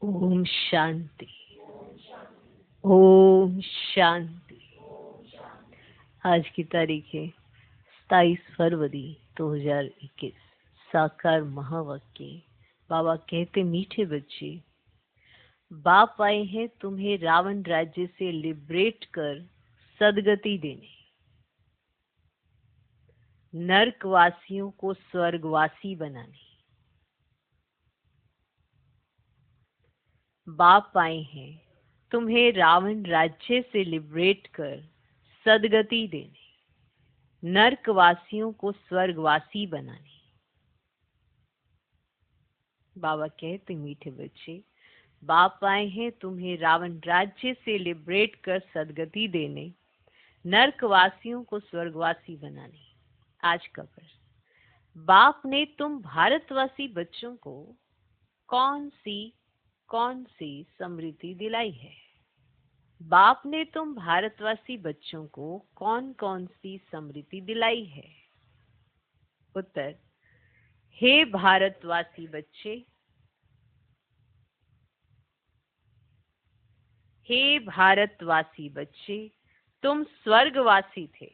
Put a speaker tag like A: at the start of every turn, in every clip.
A: ओम शांति। ओम शांति। आज की तारीख है 27 फरवरी 2021। साकार महावाक्य। बाबा कहते, मीठे बच्चे, बाप आए हैं तुम्हें रावण राज्य से लिबरेट कर सदगति देने, नरकवासियों को स्वर्गवासी बनाने। बाप आए हैं तुम्हें रावण राज्य से लिबरेट कर सदगति देने, नरकवासियों को स्वर्गवासी बनाने। बाबा कहते, मीठे बच्चे, बाप आए हैं तुम्हें रावण राज्य से लिबरेट कर सदगति देने, नरकवासियों को स्वर्गवासी बनाने। आज का प्रश्न, बाप ने तुम भारतवासी बच्चों को कौन सी समृद्धि दिलाई है? बाप ने तुम भारतवासी बच्चों को कौन सी समृद्धि दिलाई है? उत्तर, हे भारतवासी बच्चे, हे भारतवासी बच्चे, तुम स्वर्गवासी थे।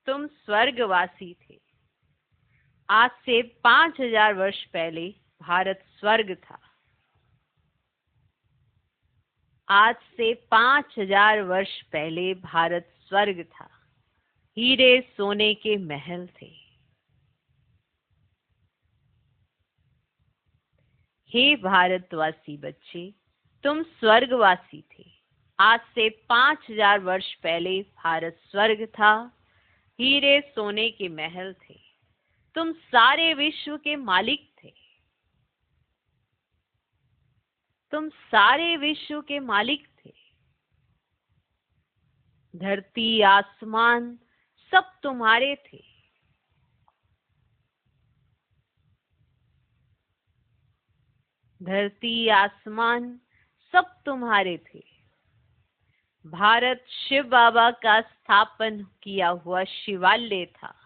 A: तुम स्वर्गवासी थे। आज से 5000 वर्ष पहले भारत स्वर्ग था। आज से 5000 वर्ष पहले भारत स्वर्ग था। हीरे सोने के महल थे। हे भारतवासी बच्चे, तुम स्वर्गवासी थे। आज से 5000 वर्ष पहले भारत स्वर्ग था। हीरे सोने के महल थे। तुम सारे विश्व के मालिक थे। तुम सारे विश्व के मालिक थे। धरती आसमान सब तुम्हारे थे। धरती आसमान सब तुम्हारे थे। भारत शिव बाबा का स्थापन किया हुआ शिवालय था।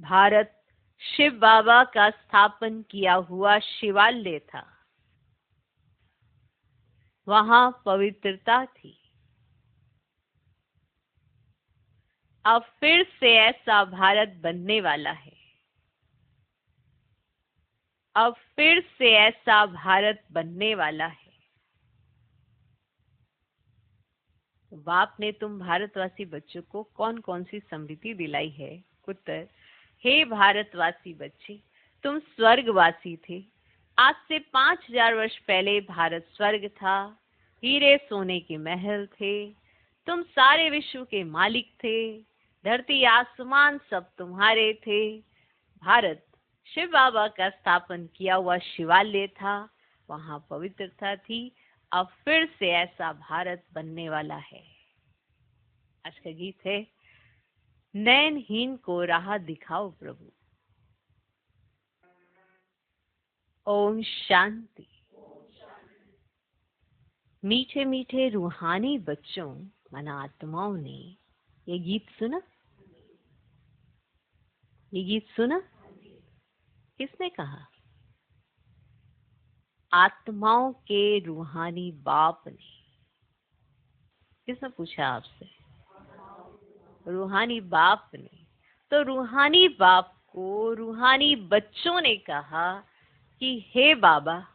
A: भारत शिव बाबा का स्थापन किया हुआ शिवालय था। वहां पवित्रता थी। अब फिर से ऐसा भारत बनने वाला है। अब फिर से ऐसा भारत बनने वाला है। बाप ने तुम भारतवासी बच्चों को कौन सी समृद्धि दिलाई है? उत्तर, हे भारतवासी बच्चे, तुम स्वर्गवासी थे। आज से 5000 वर्ष पहले भारत स्वर्ग था। हीरे सोने के महल थे। तुम सारे विश्व के मालिक थे। धरती आसमान सब तुम्हारे थे। भारत शिव बाबा का स्थापन किया हुआ शिवालय था। वहां पवित्रता थी। अब फिर से ऐसा भारत बनने वाला है। आज का गीत है, नयनहीन को राह दिखाओ प्रभु। ओम शांति। मीठे मीठे रूहानी बच्चों मन आत्माओं ने ये गीत सुना? ये गीत सुना? किसने कहा? आत्माओं के रूहानी बाप ने। किसने पूछा आपसे? रूहानी बाप ने। तो रूहानी बाप को रूहानी बच्चों ने कहा कि हे बाबा,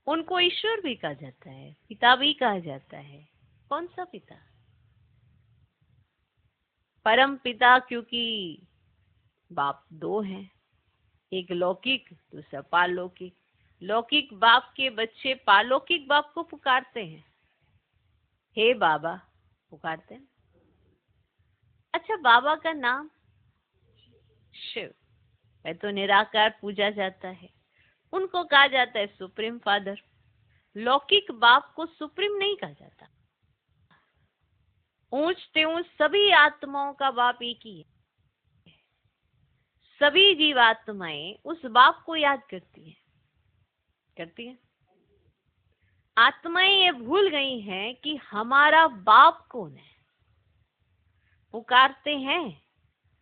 A: उनको ईश्वर भी कहा जाता है, पिता भी कहा जाता है। कौन सा पिता? परम पिता, क्योंकि बाप दो हैं, एक लौकिक, दूसरा पारलौकिक। लौकिक बाप के बच्चे पारलौकिक बाप को पुकारते हैं, हे बाबा पुकारते हैं। अच्छा, बाबा का नाम शिव है तो निराकार पूजा जाता है। उनको कहा जाता है सुप्रीम फादर। लौकिक बाप को सुप्रीम नहीं कहा जाता। ऊंचते ऊंच सभी आत्माओं का बाप एक ही है। सभी जीवात्माएं उस बाप को याद करती हैं। आत्माएं ये भूल गई हैं कि हमारा बाप कौन है। पुकारते हैं,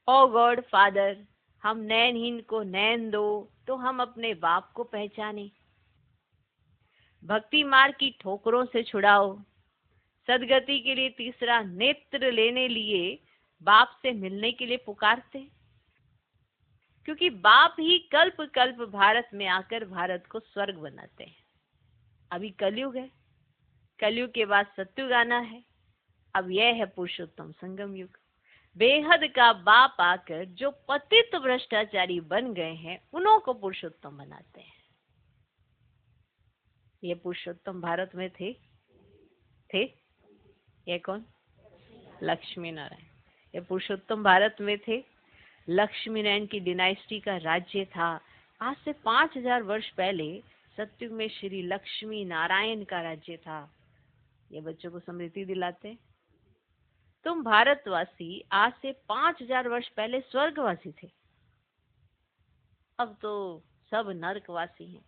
A: ओ गॉड फादर, हम नैनहीन को नैन दो तो हम अपने बाप को पहचाने। भक्ति मार्ग की ठोकरों से छुड़ाओ, सदगति के लिए तीसरा नेत्र लेने लिए बाप से मिलने के लिए पुकारते, क्योंकि बाप ही कल्प कल्प भारत में आकर भारत को स्वर्ग बनाते हैं। अभी कलयुग है, कलयुग के बाद सत्युग आना है। अब यह है पुरुषोत्तम संगम युग। बेहद का बाप आकर जो पतित भ्रष्टाचारी बन गए हैं उन्हों को पुरुषोत्तम बनाते हैं। ये पुरुषोत्तम भारत में थे ये कौन? लक्ष्मी नारायण। ये पुरुषोत्तम भारत में थे। लक्ष्मी नारायण की डिनाइस्टी का राज्य था। आज से 5000 वर्ष पहले सत्युग में श्री लक्ष्मी नारायण का राज्य था। ये बच्चों को स्मृति दिलाते हैं। तुम भारतवासी आज से 5000 वर्ष पहले स्वर्गवासी थे, अब तो सब नरकवासी हैं।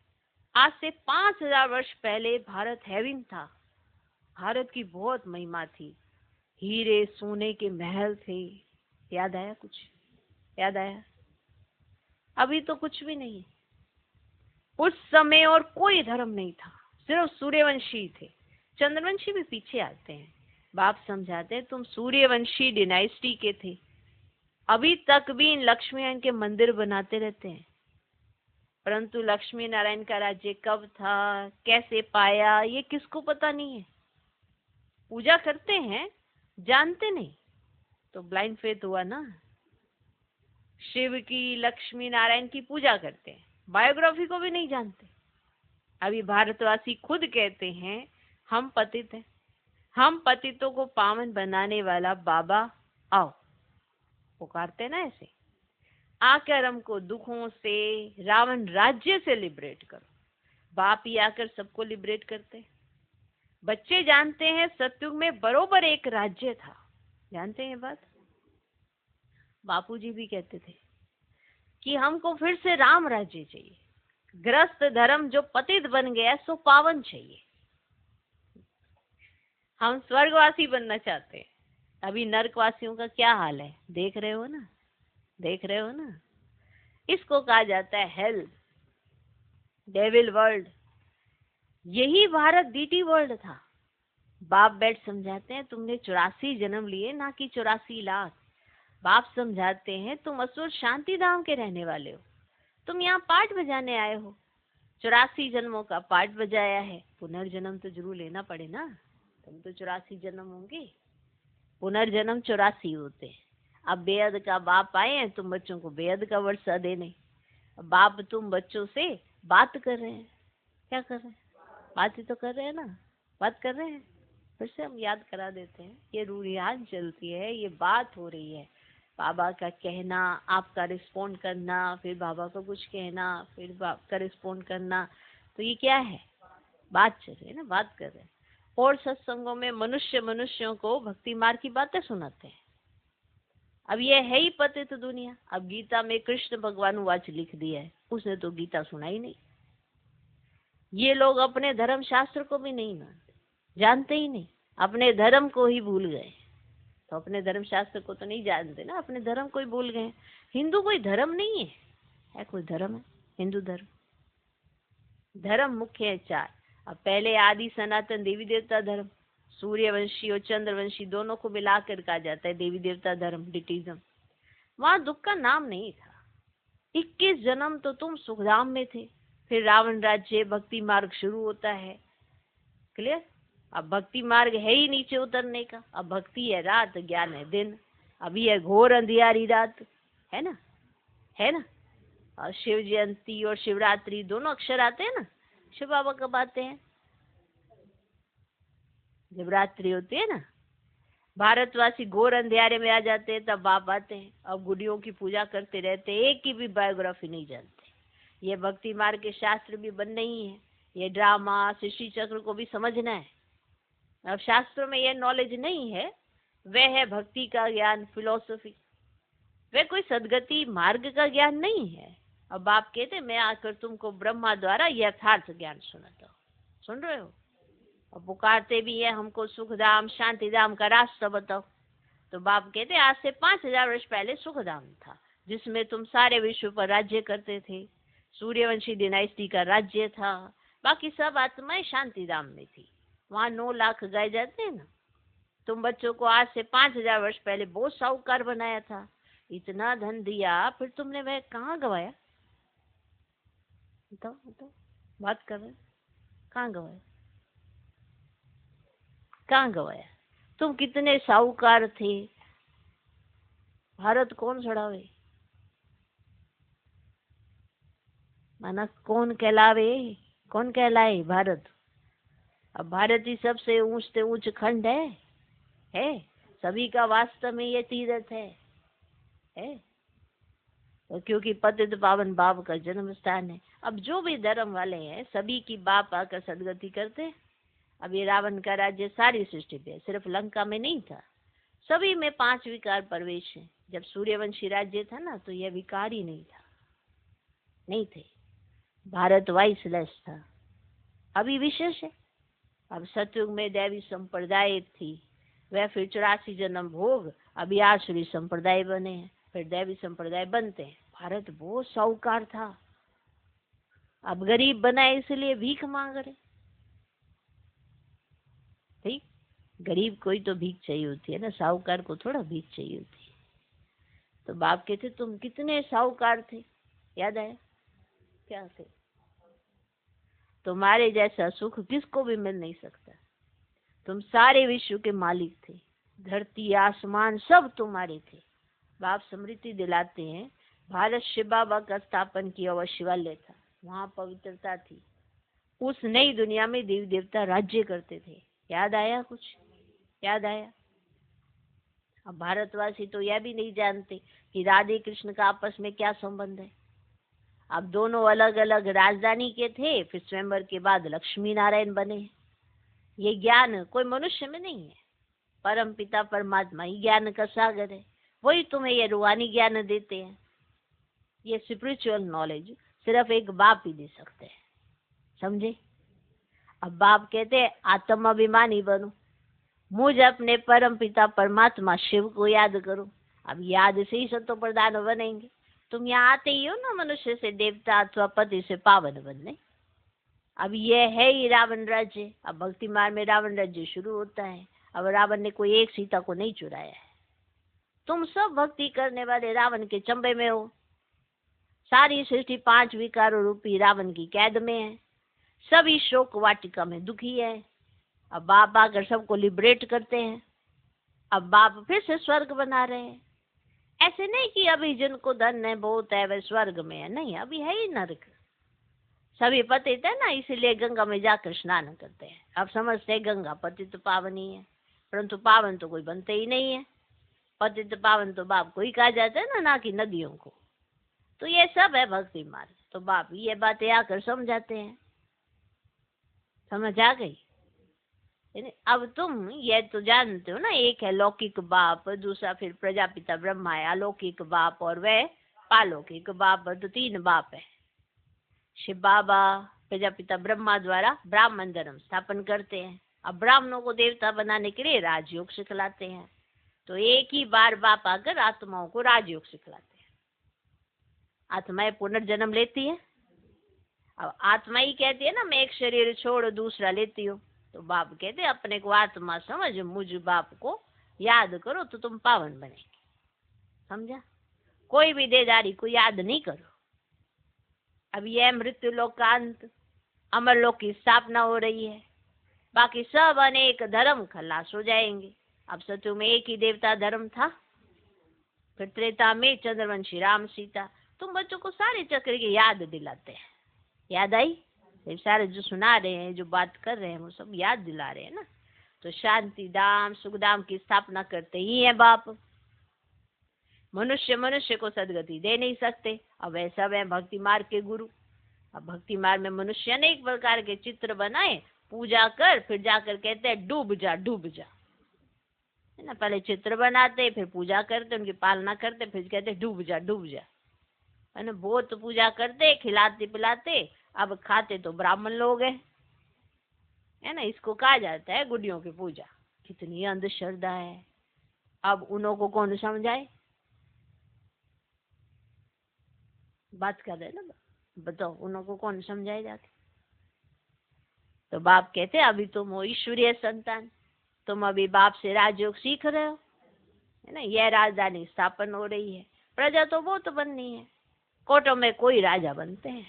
A: आज से 5000 वर्ष पहले भारत हेवन था। भारत की बहुत महिमा थी, हीरे सोने के महल थे। याद आया? कुछ याद आया? अभी तो कुछ भी नहीं। उस समय और कोई धर्म नहीं था, सिर्फ सूर्यवंशी थे। चंद्रवंशी भी पीछे आते हैं। बाप समझाते हैं तुम सूर्यवंशी डिनाइस्टी के थे। अभी तक भी इन लक्ष्मी नारायण के मंदिर बनाते रहते हैं, परंतु लक्ष्मी नारायण का राज्य कब था, कैसे पाया, ये किसको पता नहीं है। पूजा करते हैं, जानते नहीं, तो ब्लाइंड फेथ हुआ ना। शिव की, लक्ष्मी नारायण की पूजा करते हैं, बायोग्राफी को भी नहीं जानते। अभी भारतवासी खुद कहते हैं हम पतित हैं, हम पतितों को पावन बनाने वाला बाबा आओ, पुकारते ना ऐसे। आकर हमको दुखों से, रावण राज्य से लिबरेट करो। बाप ही आकर सबको लिबरेट करते। बच्चे जानते हैं सतयुग में बरोबर एक राज्य था, जानते हैं बात। बापूजी भी कहते थे कि हमको फिर से राम राज्य चाहिए। ग्रस्त धर्म जो पतित बन गया सो पावन चाहिए। हम स्वर्गवासी बनना चाहते हैं। अभी नरकवासियों का क्या हाल है, देख रहे हो ना, देख रहे हो ना। इसको कहा जाता है हेल, डेविल वर्ल्ड। यही भारत डीटी वर्ल्ड था। बाप बैठ समझाते हैं तुमने 84 जन्म लिए, ना कि 84 लाख। बाप समझाते हैं तुम असुर शांति धाम के रहने वाले हो, तुम यहाँ पाठ बजाने आए हो। 84 जन्मों का पाठ बजाया है, पुनर्जन्म तो जरूर लेना पड़े ना। तुम तो 84 जन्म होंगे, पुनर्जन्म 84 होते हैं। अब बेअद का बाप आए हैं, तुम बच्चों को बेअद का वर्षा देने। बाप तुम बच्चों से बात कर रहे हैं, क्या कर रहे हैं? बात ही तो कर रहे हैं ना, बात कर रहे हैं। फिर से हम याद करा देते हैं, ये रूहान चलती है, ये बात हो रही है। बाबा का कहना, आपका रिस्पॉन्ड करना, फिर बाबा को कुछ कहना, फिर बाप का रिस्पॉन्ड करना, तो ये क्या है? बात चल रही है ना, बात कर रहे हैं। और सत्संगों में मनुष्यों को भक्ति मार्ग की बातें सुनाते हैं। अब ये है ही पतित दुनिया। अब गीता में कृष्ण भगवान वाच लिख दिया है, उसने तो गीता सुनाई नहीं। ये लोग अपने धर्म शास्त्र को भी नहीं मानते, जानते ही नहीं, अपने धर्म को ही भूल गए। तो अपने धर्म शास्त्र को तो नहीं जानते ना, अपने धर्म को ही भूल गए। हिंदू कोई धर्म नहीं है कोई धर्म है? हिंदू धर्म, धर्म मुख्य है 4। अब पहले आदि सनातन देवी देवता धर्म, सूर्यवंशी और चंद्रवंशी दोनों को मिलाकर कहा जाता है देवी देवता धर्म, डिटिज्म। वहां दुख का नाम नहीं था। 21 जन्म तो तुम सुखधाम में थे, फिर रावण राज्य, भक्ति मार्ग शुरू होता है। क्लियर? अब भक्ति मार्ग है ही नीचे उतरने का। अब भक्ति है रात, ज्ञान है दिन। अभी है घोर अंधियारी रात, है ना, है ना। और शिव जयंती और शिवरात्रि दोनों अक्षर आते हैं ना। शिव बाबा कब आते हैं? जब रात्रि होती है ना। भारतवासी घोर अंधेरे में आ जाते हैं, तब बाप आते हैं। अब गुडियों की पूजा करते रहते हैं, एक की भी बायोग्राफी नहीं जानते। ये भक्ति मार्ग के शास्त्र भी बन नहीं है। ये ड्रामा, सृष्टि चक्र को भी समझना है। अब शास्त्रों में यह नॉलेज नहीं है, वह है भक्ति का ज्ञान, फिलोसफी। वह कोई सदगति मार्ग का ज्ञान नहीं है। अब आप कहते मैं आकर तुमको ब्रह्मा द्वारा यथार्थ ज्ञान सुनाता हूँ, सुन रहे हो? और पुकारते भी है हमको सुखधाम शांतिधाम का रास्ता बताओ। तो बाप कहते आज से 5000 वर्ष पहले सुखधाम था, जिसमें तुम सारे विश्व पर राज्य करते थे। सूर्यवंशी डिनाइस्टी का राज्य था। बाकी सब आत्माएं शांति धाम में थी। वहाँ 9 लाख गाए जाते हैं ना। तुम बच्चों को आज से 5000 वर्ष पहले बहुत साहूकार बनाया था, इतना धन दिया, फिर तुमने वह कहाँ गवाया? बताओ, बात कर रहे, कहाँ गवाया? कहाँ गवाया? तुम कितने साहूकार थे, भारत कौन छड़ावे? माना कौन कहलावे, कौन कहलाए भारत? अब भारत ही सबसे ऊंच से ऊंच खंड है। सभी का वास्तव में ये तीर्थ है। तो क्योंकि पतित पावन बाप का जन्म स्थान है। अब जो भी धर्म वाले हैं सभी की बाप आकर सदगति करते हैं। अब ये रावण का राज्य सारी सृष्टि पे, सिर्फ लंका में नहीं था, सभी में 5 विकार प्रवेश है। जब सूर्यवंशी राज्य था ना, तो यह विकार ही नहीं था, नहीं थे। भारत वाइसलेस था, अभी विशेष है। अब सतयुग में दैवी संप्रदाय थी, वह फिर 84 जन्म भोग, अभी आसुरी संप्रदाय बने हैं, फिर दैवी संप्रदाय बनते हैं। भारत बहुत साहूकार था, अब गरीब बना है इसलिए भीख मांग रहे। ठीक, गरीब कोई तो भीख चाहिए होती है ना, साहूकार को थोड़ा भीख चाहिए होती है। तो बाप कहते तुम कितने साहूकार थे, याद आया क्या थे? तुम्हारे जैसा सुख किसको भी मिल नहीं सकता। तुम सारे विश्व के मालिक थे, धरती आसमान सब तुम्हारे थे। बाप स्मृति दिलाते हैं, भारत शिव बाबा का स्थापन किया हुआ शिवालय था, वहां पवित्रता थी। उस नई दुनिया में देवी देवता राज्य करते थे। याद आया कुछ? याद आया? अब भारतवासी तो यह भी नहीं जानते कि राधे कृष्ण का आपस में क्या संबंध है। अब दोनों अलग अलग राजधानी के थे, फिर स्वयंवर के बाद लक्ष्मी नारायण बने। ये ज्ञान कोई मनुष्य में नहीं है, परम पिता परमात्मा ही ज्ञान का सागर है, वही तुम्हें ये रूहानी ज्ञान देते हैं। ये स्पिरिचुअल नॉलेज सिर्फ एक बाप ही दे सकते हैं, समझे? अब बाप कहते हैं आत्म अभिमानी बनो, मुझ अपने परम पिता परमात्मा शिव को याद करो। अब याद से ही सतो प्रधान बनेंगे। तुम यहाँ आते ही हो ना मनुष्य से देवता अथवा पति से पावन बनने। अब ये है ही रावण राज्य। अब भक्ति मार्ग में रावण राज्य शुरू होता है। अब रावण ने कोई एक सीता को नहीं चुराया है। तुम सब भक्ति करने वाले रावण के चंबे में हो। सारी सृष्टि 5 विकारों रूपी रावण की कैद में है, सभी शोक वाटिका में दुखी है। अब बाप आकर सबको लिबरेट करते हैं। अब बाप फिर से स्वर्ग बना रहे हैं। ऐसे नहीं कि अभी जिनको धन है बहुत है वे स्वर्ग में है, नहीं, अभी है ही नरक। सभी पतित है ना, इसीलिए गंगा में जाकर स्नान करते हैं। अब समझते हैं गंगा पतित पावनी है, परंतु पावन तो कोई बनते ही नहीं है। पतित पावन तो बाप को ही कहा जाता है ना कि नदियों को। तो ये सब है भक्ति मार्ग। तो बाप ये बातें आकर समझाते हैं। समझ आ गई? अब तुम ये तो जानते हो ना, एक है लौकिक बाप, दूसरा फिर प्रजापिता ब्रह्मा है, अलौकिक बाप, और वह पालौकिक बाप। तो 3 बाप है। शिव बाबा प्रजापिता ब्रह्मा द्वारा ब्राह्मण धर्म स्थापन करते हैं। अब ब्राह्मणों को देवता बनाने के लिए राजयोग सिखलाते हैं। तो एक ही बार बाप आकर आत्माओं को राजयोग सिखलाते हैं। आत्माएं पुनर्जन्म लेती है। अब आत्मा ही कहती है ना मैं एक शरीर छोड़ दूसरा लेती हूँ। तो बाप कहते हैं अपने को आत्मा समझ, मुझ बाप को याद करो तो तुम पावन बनेंगे। समझा? कोई भी देदारी को याद नहीं करो। अब यह मृत्यु लोक का अंत, अमर लोक की स्थापना हो रही है। बाकी सब अनेक धर्म खलास हो जाएंगे। अब सत्यु में एक ही देवता धर्म था, फिर त्रेता में चंद्रवंशी राम सीता। तुम बच्चों को सारे चक्र की याद दिलाते हैं। याद आई? ये सारे जो सुना रहे हैं, जो बात कर रहे हैं, वो सब याद दिला रहे हैं ना। तो शांति धाम सुख धाम की स्थापना करते ही है बाप। मनुष्य को सदगति दे नहीं सकते। अब ऐसा वह भक्ति मार्ग के गुरु। अब भक्ति मार्ग में मनुष्य अनेक प्रकार के चित्र बनाए, पूजा कर, फिर जाकर कहते हैं डूब जा डूब जा, है ना। पहले चित्र बनाते, फिर पूजा करते, उनकी पालना करते, फिर कहते डूब जा डूब जा, है ना। बहुत पूजा करते, खिलाते पिलाते, अब खाते तो ब्राह्मण लोग है ना। इसको कहा जाता है गुडियों की पूजा। कितनी अंधश्रद्धा है। अब उन्हों को कौन समझाए? बात कर रहे ना, बताओ उन्हों को कौन समझाए जाके? तो बाप कहते अभी तुम हो ईश्वरीय संतान, तुम अभी बाप से राजयोग सीख रहे हो, है ना। यह राजधानी स्थापन हो रही है, प्रजा तो बहुत बननी है। कोटों में कोई राजा बनते हैं,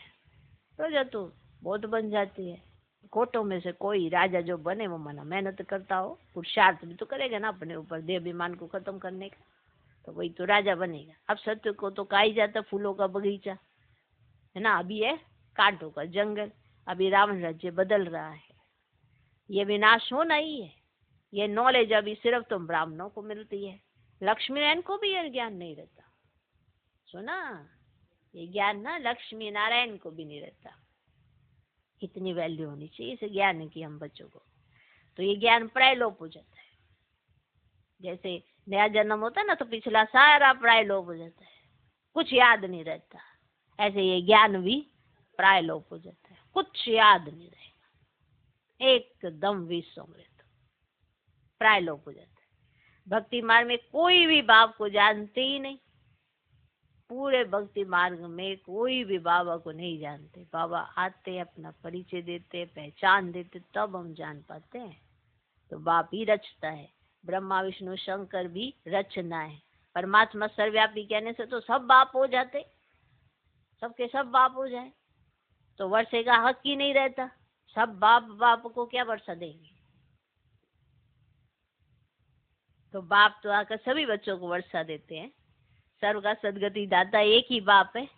A: प्रजा तो बहुत बन जाती है। कोटों में से कोई राजा जो बने वो मना मेहनत करता हो, पुरुषार्थ भी तो करेगा ना अपने ऊपर, देह अभिमान को खत्म करने का, तो वही तो राजा बनेगा। अब सत्य को तो कहा ही जाता फूलों का बगीचा, है ना। अभी है कांटों का जंगल, अभी रावण राज्य बदल रहा है, ये विनाश होना ही है। ये नॉलेज अभी सिर्फ तुम ब्राह्मणों को मिलती है, लक्ष्मी नारायण को भी ये ज्ञान नहीं रहता। सुना, ये ज्ञान ना लक्ष्मी नारायण को भी नहीं रहता। इतनी वैल्यू होनी चाहिए इस ज्ञान की हम बच्चों को। तो ये ज्ञान प्रायलोप हो जाता है। जैसे नया जन्म होता है ना, तो पिछला सारा प्रायलोप हो जाता है, कुछ याद नहीं रहता। ऐसे ये ज्ञान भी प्रायलोप हो जाता है, कुछ याद नहीं रहेगा, एकदम विस्मृत, प्रायलोप हो जाता है। भक्ति मार्ग में कोई भी बाप को जानते ही नहीं, पूरे भक्ति मार्ग में कोई भी बाबा को नहीं जानते। बाबा आते अपना परिचय देते, पहचान देते, तब हम जान पाते हैं। तो बाप ही रचता है, ब्रह्मा विष्णु शंकर भी रचना है। परमात्मा सर्वव्यापी कहने से तो सब बाप हो जाते, सबके सब बाप हो जाए तो वर्षे का हक ही नहीं रहता। सब बाप बाप को क्या वर्षा देंगे? तो बाप तो आकर सभी बच्चों को वर्षा देते हैं। सर्व का सदगति दाता एक ही बाप है,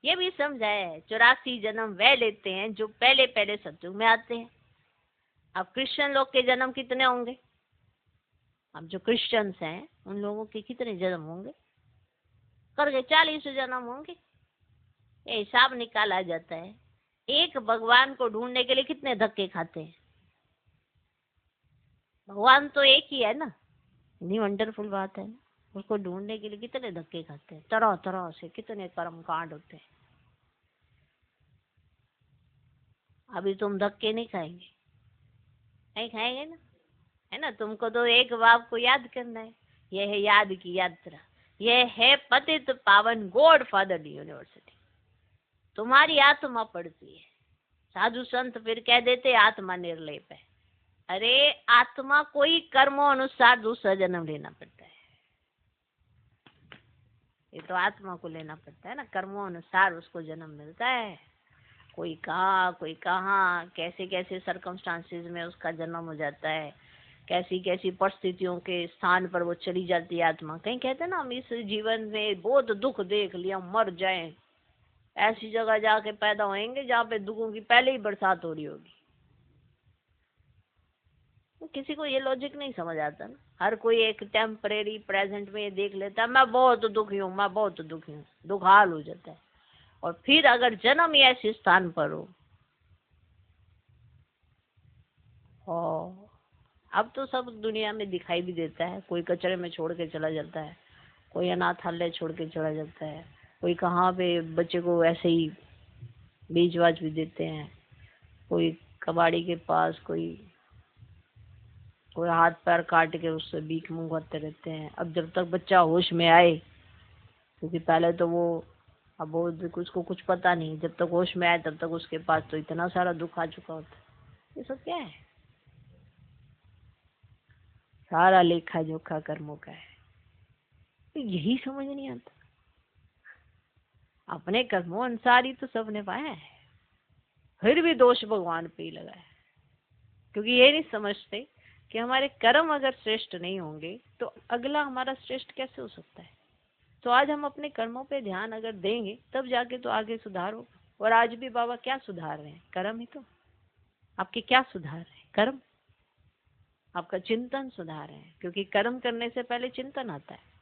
A: ये भी समझाया है। 84 जन्म वह लेते हैं जो पहले पहले सत्युग में आते हैं। अब क्रिश्चियन लोग के जन्म कितने होंगे? अब जो क्रिश्चियंस हैं उन लोगों के कितने जन्म होंगे? करके 40 जन्म होंगे। ये हिसाब निकाला जाता है। एक भगवान को ढूंढने के लिए कितने धक्के खाते हैं? भगवान तो एक ही है ना, इतनी वंडरफुल बात है ना। उसको ढूंढने के लिए कितने धक्के खाते हैं, तरह तरह से कितने कर्म कांड होते हैं। अभी तुम धक्के नहीं खाएंगे, नहीं खाएंगे ना, है ना। तुमको तो एक बाप को याद करना है। यह है याद की यात्रा, यह है पतित पावन गॉड फादर यूनिवर्सिटी। तुम्हारी आत्मा पढ़ती है, साधु संत फिर कह देते आत्मा निर्लेप है। अरे आत्मा कोई कर्मों अनुसार दूसरा जन्म लेना पड़ता है। ये तो आत्मा को लेना पड़ता है ना, कर्मों अनुसार उसको जन्म मिलता है। कोई कहाँ कोई कहाँ, कैसे कैसे सर्कमस्टांसेस में उसका जन्म हो जाता है, कैसी कैसी परिस्थितियों के स्थान पर वो चली जाती है आत्मा। कहीं कहते हैं ना हम इस जीवन में बहुत दुख देख लिया, मर जाएं, ऐसी जगह जाके पैदा होंगे जहाँ पे दुखों की पहले ही बरसात हो रही होगी। तो किसी को ये लॉजिक नहीं समझ आता ना। हर कोई एक टेम्परेरी प्रेजेंट में ये देख लेता है मैं बहुत दुखी हूँ, मैं बहुत दुखी हूँ, दुखहाल हो जाता है। और फिर अगर जन्म ही ऐसे स्थान पर हो, अब तो सब दुनिया में दिखाई भी देता है। कोई कचरे में छोड़ के चला जाता है, कोई अनाथालय छोड़ के चला जाता है, कोई कहाँ पे बच्चे को ऐसे ही बीज बाज भी देते हैं, कोई कबाड़ी के पास, कोई कोई हाथ पैर काट के उससे भीख मंगवाते रहते हैं। अब जब तक बच्चा होश में आए, क्योंकि पहले तो वो अब वो उसको कुछ पता नहीं, जब तक होश में आए तब तक उसके पास तो इतना सारा दुख आ चुका होता है। ये सब क्या है? सारा लेखा जोखा कर्मों का है। तो यही समझ नहीं आता। अपने कर्मों अनुसार ही तो सबने पाया है, फिर भी दोष भगवान पे ही लगा है। क्योंकि ये नहीं समझते कि हमारे कर्म अगर श्रेष्ठ नहीं होंगे तो अगला हमारा श्रेष्ठ कैसे हो सकता है। तो आज हम अपने कर्मों पे ध्यान अगर देंगे तब जाके तो आगे सुधार होगा। और आज भी बाबा क्या सुधार रहे हैं? कर्म ही तो। आपके क्या सुधार रहे हैं? कर्म। आपका चिंतन सुधार है, क्योंकि कर्म करने से पहले चिंतन आता है।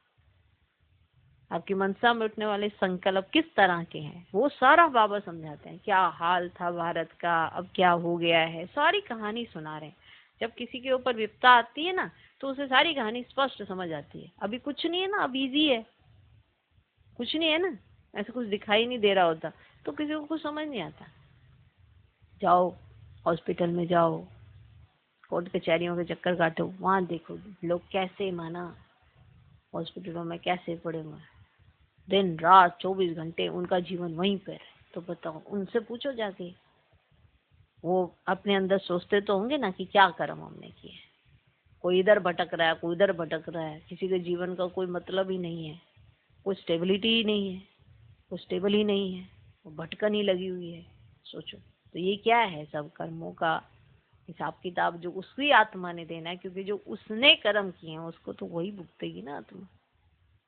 A: आपकी मनसा में उठने वाले संकल्प किस तरह के हैं वो सारा बाबा समझाते हैं। क्या हाल था भारत का, अब क्या हो गया है, सारी कहानी सुना रहे हैं। जब किसी के ऊपर विपदा आती है ना तो उसे सारी कहानी स्पष्ट समझ आती है। अभी कुछ नहीं है ना, अब इजी है, कुछ नहीं है ना, ऐसा कुछ दिखाई नहीं दे रहा होता तो किसी को कुछ समझ नहीं आता। जाओ हॉस्पिटल में जाओ, कोर्ट कचहरियों के चक्कर काटो, वहां देखो लोग कैसे माना हॉस्पिटलों में कैसे पड़े हुए हैं, दिन रात 24 घंटे उनका जीवन वहीं पर है। तो बताओ, उनसे पूछो जाके, वो अपने अंदर सोचते तो होंगे ना कि क्या कर्म हमने किए। कोई इधर भटक रहा है, कोई उधर भटक रहा है, किसी के जीवन का कोई मतलब ही नहीं है, कोई स्टेबिलिटी ही नहीं है, कोई स्टेबल ही नहीं है, वो भटकन ही लगी हुई है। सोचो, तो ये क्या है? सब कर्मों का हिसाब किताब जो उसकी आत्मा ने देना है, क्योंकि जो उसने कर्म किए हैं उसको तो वही भुगतेगी ना आत्मा।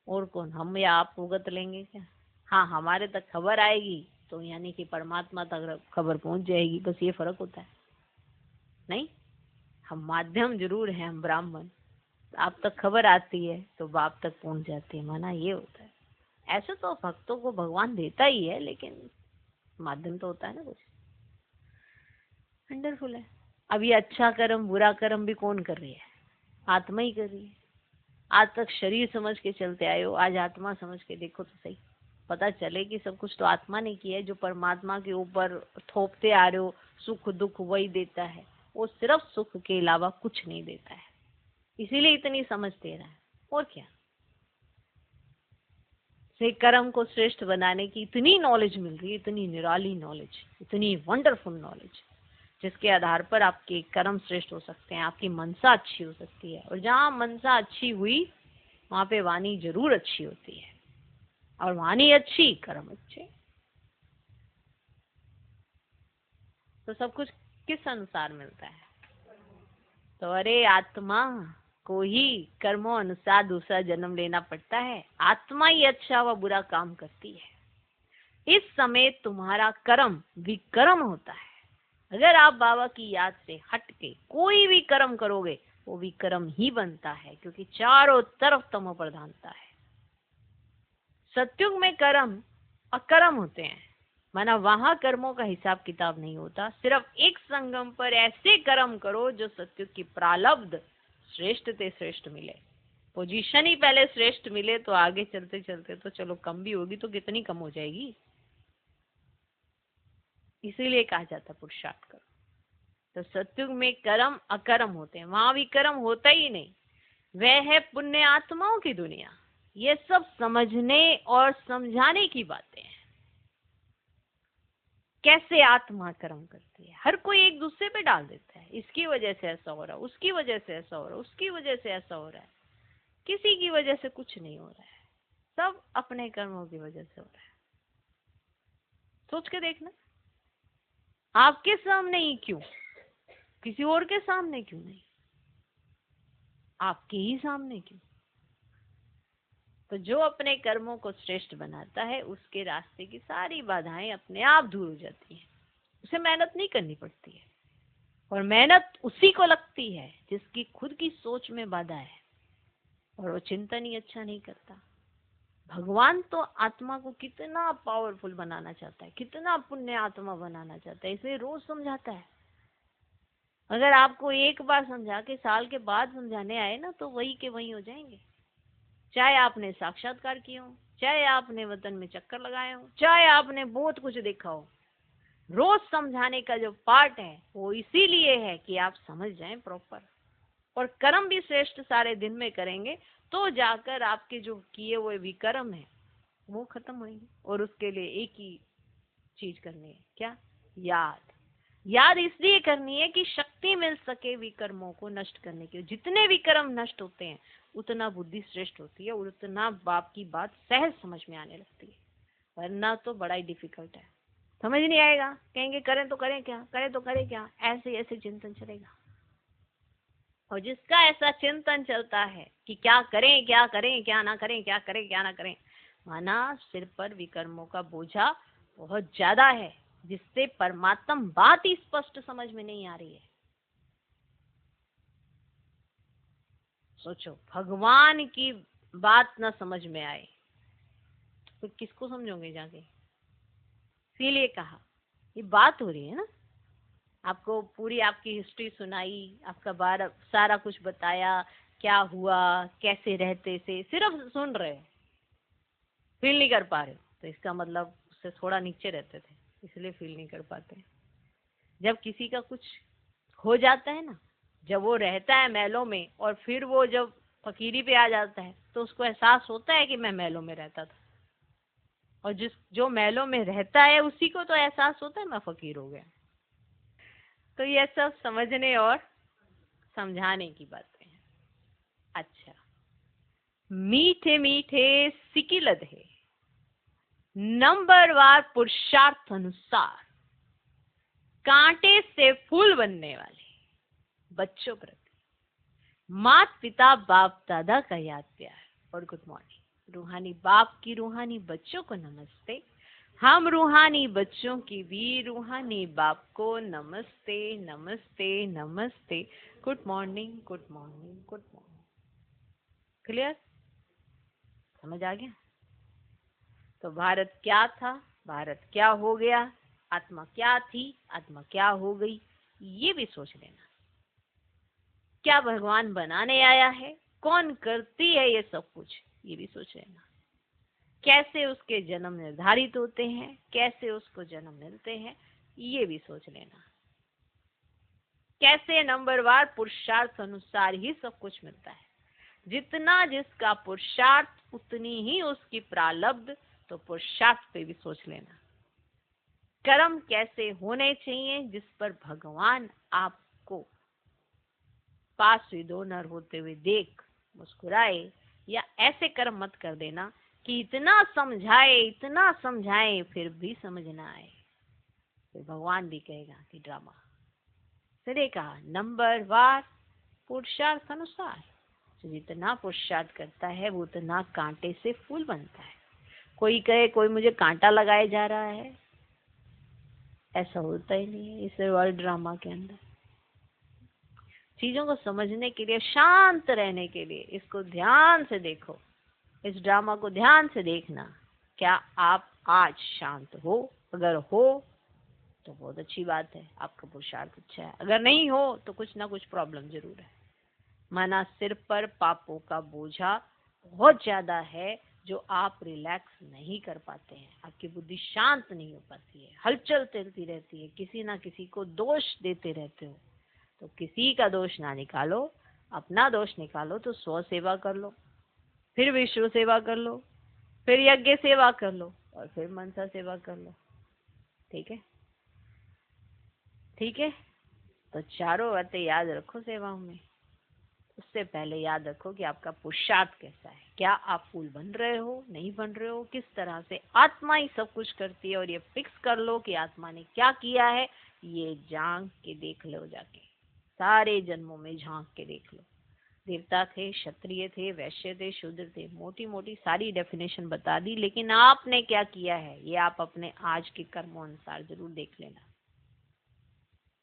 A: और कौन, हम या आप भुगत लेंगे क्या? हाँ, हमारे तक खबर आएगी तो यानी कि परमात्मा तक खबर पहुंच जाएगी, बस ये फर्क होता है। नहीं, हम माध्यम जरूर हैं, हम ब्राह्मण, आप तक खबर आती है तो बाप तक पहुंच जाती है, माना ये होता है। ऐसे तो भक्तों को भगवान देता ही है, लेकिन माध्यम तो होता है ना कुछ। वंडरफुल है। अब ये अच्छा कर्म बुरा कर्म भी कौन कर रही है? आत्मा ही कर रही है। आज तक शरीर समझ के चलते आए हो, आज आत्मा समझ के देखो तो सही, पता चले कि सब कुछ तो आत्मा ने किया है। जो परमात्मा के ऊपर थोपते आ रहे हो सुख दुख, वही देता है। वो सिर्फ सुख के अलावा कुछ नहीं देता है, इसीलिए इतनी समझ दे रहा है। और क्या, से कर्म को श्रेष्ठ बनाने की इतनी नॉलेज मिल रही है, इतनी निराली नॉलेज, इतनी वंडरफुल नॉलेज, जिसके आधार पर आपके कर्म श्रेष्ठ हो सकते हैं, आपकी मनसा अच्छी हो सकती है। और जहाँ मनसा अच्छी हुई वहां पे वाणी जरूर अच्छी होती है, और वाणी अच्छी कर्म अच्छे। तो सब कुछ किस अनुसार मिलता है? तो अरे आत्मा को ही कर्मों अनुसार दूसरा जन्म लेना पड़ता है। आत्मा ही अच्छा व बुरा काम करती है। इस समय तुम्हारा कर्म विकर्म होता है। अगर आप बाबा की याद से हट के कोई भी कर्म करोगे वो विकर्म ही बनता है, क्योंकि चारों तरफ तमो प्रधानता है। सत्युग में कर्म अकर्म होते हैं, माना वहां कर्मों का हिसाब किताब नहीं होता। सिर्फ एक संगम पर ऐसे कर्म करो जो सत्युग की प्रारब्ध श्रेष्ठ ते श्रेष्ठ मिले। पोजीशन ही पहले श्रेष्ठ मिले तो आगे चलते चलते तो चलो कम भी होगी तो कितनी कम हो जाएगी। इसीलिए कहा जाता पुरुषार्थ करो। तो सत्युग में कर्म अकर्म होते हैं, वहां भी कर्म होता ही नहीं। वह है पुण्य आत्माओं की दुनिया। ये सब समझने और समझाने की बातें हैं, कैसे आत्मा कर्म करती है। हर कोई एक दूसरे पे डाल देता है, इसकी वजह से ऐसा हो रहा है, उसकी वजह से ऐसा हो रहा है, उसकी वजह से ऐसा हो रहा है। किसी की वजह से कुछ नहीं हो रहा है, सब अपने कर्मों की वजह से हो रहा है। सोच के देखना, आपके सामने ही क्यों, किसी और के सामने क्यों नहीं, आपके ही सामने क्यों? तो जो अपने कर्मों को श्रेष्ठ बनाता है उसके रास्ते की सारी बाधाएं अपने आप दूर हो जाती हैं। उसे मेहनत नहीं करनी पड़ती है, और मेहनत उसी को लगती है जिसकी खुद की सोच में बाधा है और वो चिंतन ही अच्छा नहीं करता। भगवान तो आत्मा को कितना पावरफुल बनाना चाहता है, कितना पुण्य आत्मा बनाना चाहता है, इसलिए रोज समझाता है। अगर आपको एक बार समझा के साल के बाद समझाने आए ना तो वही के वही हो जाएंगे। चाहे आपने साक्षात्कार किया हो, चाहे आपने वतन में चक्कर लगाए हो, चाहे आपने बहुत कुछ देखा हो, रोज समझाने का जो पार्ट है वो इसीलिए है कि आप समझ जाएं प्रॉपर। और कर्म भी श्रेष्ठ सारे दिन में करेंगे तो जाकर आपके जो किए हुए विकर्म है वो खत्म होंगे। और उसके लिए एक ही चीज करनी है, क्या? याद। याद इसलिए करनी है कि शक्ति मिल सके विकर्मों को नष्ट करने की। जितने विकर्म नष्ट होते हैं उतना बुद्धि श्रेष्ठ होती है और उतना बाप की बात सहज समझ में आने लगती है, वरना तो बड़ा ही डिफिकल्ट है, समझ नहीं आएगा। कहेंगे करें तो करें क्या, करें तो करें क्या, ऐसे ऐसे चिंतन चलेगा। और जिसका ऐसा चिंतन चलता है कि क्या करें क्या करें क्या ना करें, क्या करें क्या ना करें, माना सिर पर विकर्मों का बोझा बहुत ज्यादा है, जिससे परमात्मा बात ही स्पष्ट समझ में नहीं आ रही है। सोचो, भगवान की बात ना समझ में आए तो किसको समझोगे जाके? इसीलिए कहा ये बात हो रही है ना, आपको पूरी आपकी हिस्ट्री सुनाई, आपका सारा कुछ बताया, क्या हुआ, कैसे रहते थे, सिर्फ सुन रहे, फील नहीं कर पा रहे हो तो इसका मतलब उससे थोड़ा नीचे रहते थे, इसलिए फील नहीं कर पाते। जब किसी का कुछ हो जाता है ना, जब वो रहता है महलों में और फिर वो जब फकीरी पे आ जाता है तो उसको एहसास होता है कि मैं महलों में रहता था, और जो महलों में रहता है उसी को तो एहसास होता है मैं फकीर हो गया। तो ये सब समझने और समझाने की बातें हैं। अच्छा, मीठे मीठे सिकिलद है, नंबरवार पुरुषार्थ अनुसार कांटे से फूल बनने वाले बच्चों प्रति माता पिता बाप दादा का याद प्यार और गुड मॉर्निंग। रूहानी बाप की रूहानी बच्चों को नमस्ते। हम रूहानी बच्चों की भी रूहानी बाप को नमस्ते नमस्ते नमस्ते। Good morning good morning good morning. Clear? समझ आ गया? तो भारत क्या था, भारत क्या हो गया, आत्मा क्या थी, आत्मा क्या हो गई, ये भी सोच लेना। क्या भगवान बनाने आया है, कौन करती है ये सब कुछ, ये भी सोच लेना। कैसे उसके जन्म निर्धारित होते हैं, कैसे उसको जन्म मिलते हैं, ये भी सोच लेना। कैसे नंबरवार पुरुषार्थ अनुसार ही सब कुछ मिलता है। जितना जिसका पुरुषार्थ उतनी ही उसकी प्रारब्ध, तो पुरुषार्थ पे भी सोच लेना। कर्म कैसे होने चाहिए जिस पर भगवान आपको पास विदोनर होते हुए देख मुस्कुराए, या ऐसे कर्म मत कर देना कि इतना समझाए फिर भी समझ ना आए। फिर भगवान भी कहेगा कि ड्रामा। फिर कहा नंबरवार पुरुषार्थ अनुसार, जो जितना पुरुषार्थ करता है वो उतना कांटे से फूल बनता है। कोई कहे कोई मुझे कांटा लगाया जा रहा है, ऐसा होता ही नहीं है इस वर्ल्ड ड्रामा के अंदर। चीजों को समझने के लिए, शांत रहने के लिए इसको ध्यान से देखो, इस ड्रामा को ध्यान से देखना। क्या आप आज शांत हो? अगर हो तो बहुत अच्छी बात है, आपका पुरुषार्थ अच्छा है। अगर नहीं हो तो कुछ ना कुछ प्रॉब्लम जरूर है। माना सिर पर पापों का बोझा बहुत ज्यादा है, जो आप रिलैक्स नहीं कर पाते हैं, आपकी बुद्धि शांत नहीं हो पाती है, हलचल चलती रहती है, किसी ना किसी को दोष देते रहते हो। तो किसी का दोष ना निकालो, अपना दोष निकालो तो स्व सेवा कर लो, फिर विश्व सेवा कर लो, फिर यज्ञ सेवा कर लो, और फिर मनसा सेवा कर लो। ठीक है? ठीक है? तो चारों बातें याद रखो सेवाओं में। उससे पहले याद रखो कि आपका पुरुषार्थ कैसा है। क्या आप फूल बन रहे हो, नहीं बन रहे हो, किस तरह से? आत्मा ही सब कुछ करती है, और ये फिक्स कर लो कि आत्मा ने क्या किया है। ये झांक के देख लो, जाके सारे जन्मों में झांक के देख लो। देवता थे, क्षत्रिय थे, वैश्य थे, शूद्र थे, मोटी मोटी सारी डेफिनेशन बता दी, लेकिन आपने क्या किया है ये आप अपने आज के कर्मों अनुसार जरूर देख लेना।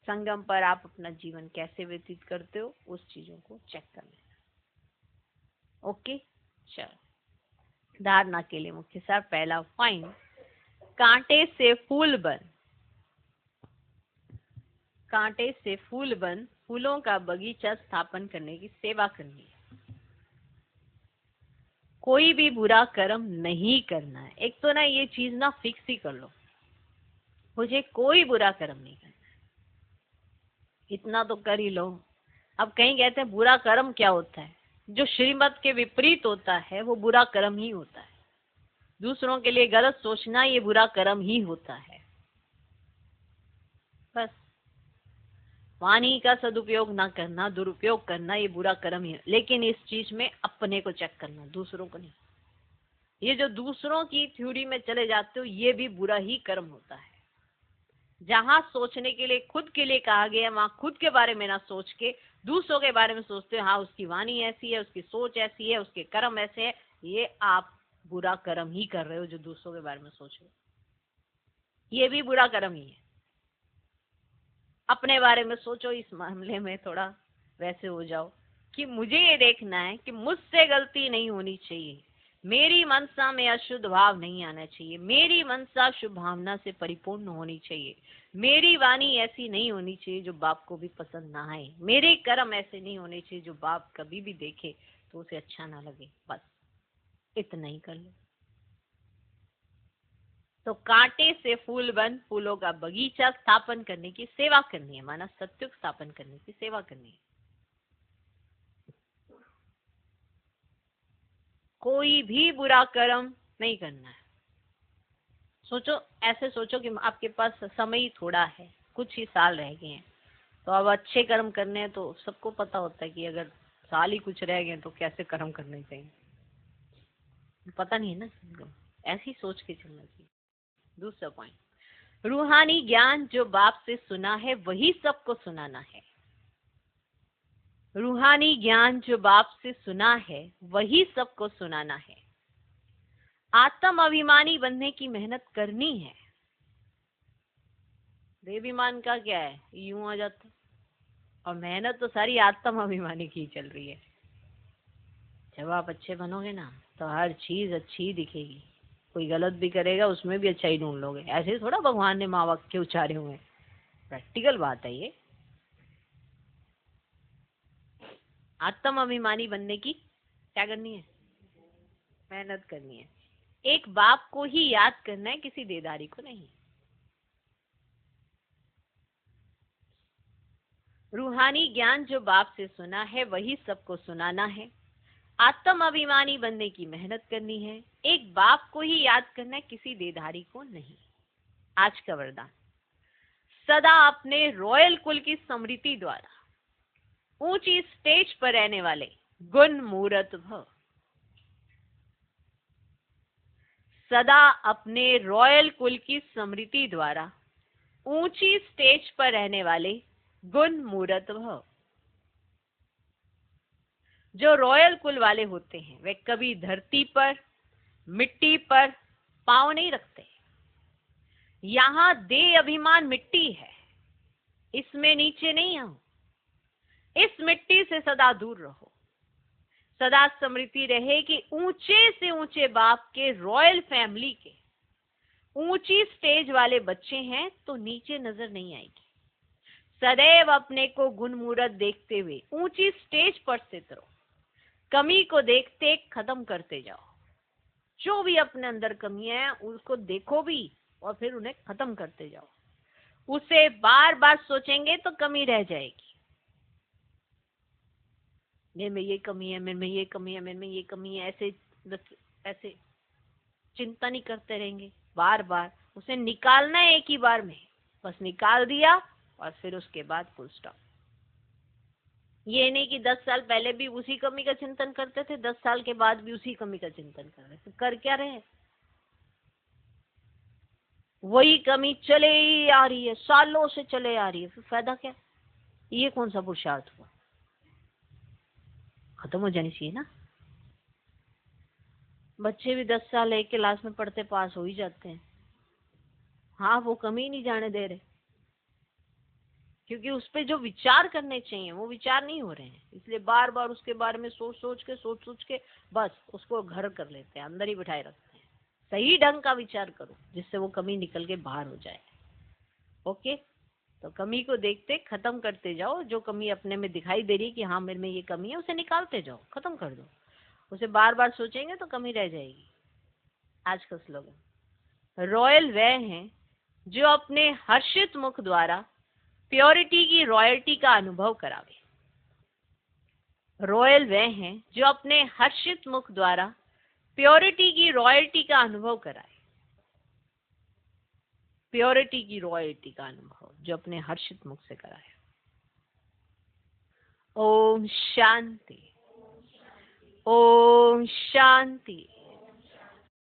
A: संगम पर आप अपना जीवन कैसे व्यतीत करते हो, उस चीजों को चेक कर लेना। ओके, चलो धारणा के लिए मुख्य सार। पहला पॉइंट, कांटे से फूल बन। कांटे से फूल बन, फूलों का बगीचा स्थापन करने की सेवा करनी है। कोई भी बुरा कर्म नहीं करना है। एक तो ना ये चीज ना फिक्स ही कर लो, मुझे कोई बुरा कर्म नहीं करना, इतना तो कर ही लो। अब कहीं कहते हैं बुरा कर्म क्या होता है? जो श्रीमत के विपरीत होता है वो बुरा कर्म ही होता है। दूसरों के लिए गलत सोचना ये बुरा कर्म ही होता है। बस वाणी का सदुपयोग ना करना, दुरुपयोग करना, ये बुरा कर्म ही है। लेकिन इस चीज में अपने को चेक करना, दूसरों को नहीं। ये जो दूसरों की थ्योरी में चले जाते हो, ये भी बुरा ही कर्म होता है। जहां सोचने के लिए खुद के लिए कहा गया, वहां खुद के बारे में ना सोच के दूसरों के बारे में सोचते हो। हाँ, उसकी वाणी ऐसी है, उसकी सोच ऐसी है, उसके कर्म ऐसे है, ये आप बुरा कर्म ही कर रहे हो। जो दूसरों के बारे में सोच रहे हो, ये भी बुरा कर्म ही है। अपने बारे में सोचो, इस मामले में थोड़ा वैसे हो जाओ कि मुझे ये देखना है कि मुझसे गलती नहीं होनी चाहिए, मेरी मनसा में अशुद्ध भाव नहीं आना चाहिए, मेरी मनसा शुभ भावना से परिपूर्ण होनी चाहिए, मेरी वाणी ऐसी नहीं होनी चाहिए जो बाप को भी पसंद ना आए, मेरे कर्म ऐसे नहीं होने चाहिए जो बाप कभी भी देखे तो उसे अच्छा ना लगे। बस इतना ही कर लो। तो कांटे से फूल बन, फूलों का बगीचा स्थापन करने की सेवा करनी है, माना सत्युग स्थापन करने की सेवा करनी है। कोई भी बुरा कर्म नहीं करना है। सोचो, ऐसे सोचो कि आपके पास समय ही थोड़ा है, कुछ ही साल रह गए हैं, तो अब अच्छे कर्म करने हैं। तो सबको पता होता है कि अगर साल ही कुछ रह गए तो कैसे कर्म करने चाहिए, पता नहीं है ना। ऐसी सोच के चलना चाहिए। दूसरा पॉइंट, रूहानी ज्ञान जो बाप से सुना है वही सबको सुनाना है। रूहानी ज्ञान जो बाप से सुना है वही सबको सुनाना है। आत्म अभिमानी बनने की मेहनत करनी है। देवाभिमान का क्या है, यूं आ जाता, और मेहनत तो सारी आत्म अभिमानी की चल रही है। जब आप अच्छे बनोगे ना तो हर चीज अच्छी दिखेगी, कोई गलत भी करेगा उसमें भी अच्छा ही ढूंढ लोगे। ऐसे थोड़ा भगवान ने माँ बाप के उच्चारे हुए हैं, प्रैक्टिकल बात है ये। आत्म अभिमानी बनने की क्या करनी है, मेहनत करनी है। एक बाप को ही याद करना है, किसी देदारी को नहीं। रूहानी ज्ञान जो बाप से सुना है वही सबको सुनाना है। आत्म अभिमानी बनने की मेहनत करनी है। एक बाप को ही याद करना है, किसी देदारी को नहीं। आज का वरदान, सदा अपने रॉयल कुल की स्मृति द्वारा ऊंची स्टेज पर रहने वाले गुण मूर्त भव। सदा अपने रॉयल कुल की स्मृति द्वारा ऊंची स्टेज पर रहने वाले गुण मूर्त भव। जो रॉयल कुल वाले होते हैं वे कभी धरती पर, मिट्टी पर पांव नहीं रखते। यहां देह अभिमान मिट्टी है, इसमें नीचे नहीं आओ। इस मिट्टी से सदा दूर रहो। सदा स्मृति रहे कि ऊंचे से ऊंचे बाप के रॉयल फैमिली के ऊंची स्टेज वाले बच्चे हैं, तो नीचे नजर नहीं आएगी। सदैव अपने को गुणमूर्त देखते हुए ऊंची स्टेज पर स्थित रहो। कमी को देखते खत्म करते जाओ। जो भी अपने अंदर कमियां हैं उसको देखो भी और फिर उन्हें खत्म करते जाओ। उसे बार बार सोचेंगे तो कमी रह जाएगी। मेरे में ये कमी है, मेरे में ये कमी है, मेरे में ये कमी है, ऐसे चिंता नहीं करते रहेंगे। बार बार उसे निकालना है, एक ही बार में बस निकाल दिया और फिर उसके बाद फुल स्टॉप। ये नहीं कि 10 साल पहले भी उसी कमी का चिंतन करते थे, 10 साल के बाद भी उसी कमी का चिंतन कर रहे थे। कर क्या रहे, वही कमी चले ही आ रही है, सालों से चले आ रही है। फिर फायदा क्या, ये कौन सा पुरुषार्थ हुआ, खत्म हो जानी चाहिए ना। बच्चे भी 10 साल एक क्लास में पढ़ते पास हो ही जाते हैं। हाँ, वो कमी नहीं जाने दे रहे, क्योंकि उस पे जो विचार करने चाहिए वो विचार नहीं हो रहे हैं। इसलिए बार बार उसके बारे में सोच सोच के बस उसको घर कर लेते हैं, अंदर ही बिठाए रखते हैं। सही ढंग का विचार करो जिससे वो कमी निकल के बाहर हो जाए। ओके, तो कमी को देखते खत्म करते जाओ। जो कमी अपने में दिखाई दे रही है कि हाँ मेरे में ये कमी है, उसे निकालते जाओ, खत्म कर दो। उसे बार बार सोचेंगे तो कमी रह जाएगी। आज का स्लोगन, रॉयल वह हैं जो अपने हर्षित मुख द्वारा प्योरिटी की रॉयल्टी का अनुभव करावे। रॉयल वह हैं जो अपने हर्षित मुख द्वारा प्योरिटी की रॉयल्टी का अनुभव कराए। प्योरिटी की रॉयल्टी का अनुभव जो अपने हर्षित मुख से कराए। ओम शांति, ओम शांति।